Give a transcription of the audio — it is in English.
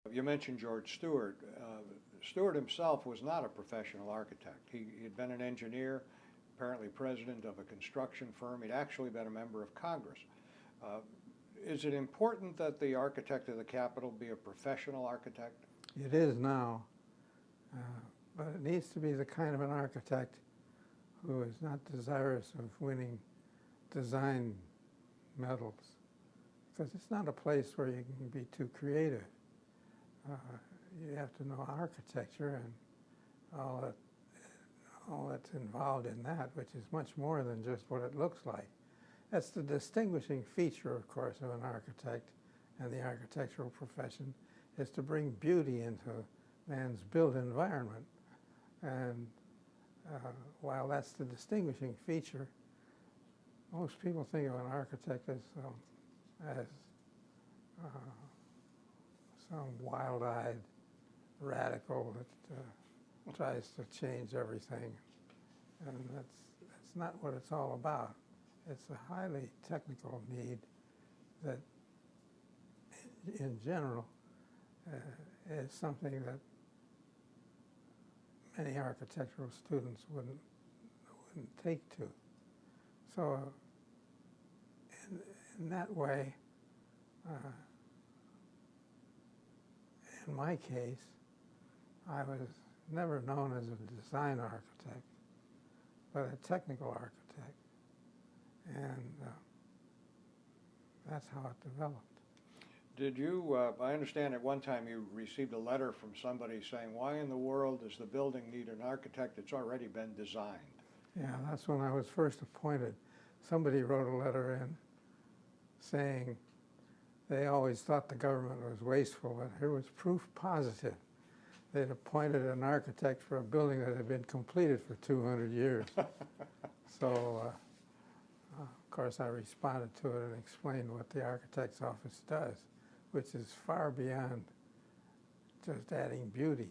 You mentioned George Stewart. Stewart himself was not a professional architect. He'd been an engineer, apparently president of a construction firm. He'd actually been a member of Congress. Uh, is it important that the architect of the Capitol be a professional architect? It is now, uh, but it needs to be the kind of an architect who is not desirous of winning design medals, because it's not a place where you can be too creative. Uh, you have to know architecture and all that's involved in that, which is much more than just what it looks like. That's the distinguishing feature, of course, of an architect and the architectural profession, is to bring beauty into man's built environment. And while that's the distinguishing feature, most people think of an architect as uh, some wild-eyed radical that tries to change everything. And that's not what it's all about. It's a highly technical need that, in general, is something that many architectural students wouldn't take to. So in that way, in my case, I was never known as a design architect, but a technical architect. And that's how it developed. Did you, I understand at one time you received a letter from somebody saying, why in the world does the building need an architect that's already been designed? Yeah, that's when I was first appointed. Somebody wrote a letter in saying they always thought the government was wasteful, but here was proof positive. They'd appointed an architect for a building that had been completed for 200 years. So, of course, I responded to it and explained what the architect's office does, which is far beyond just adding beauty.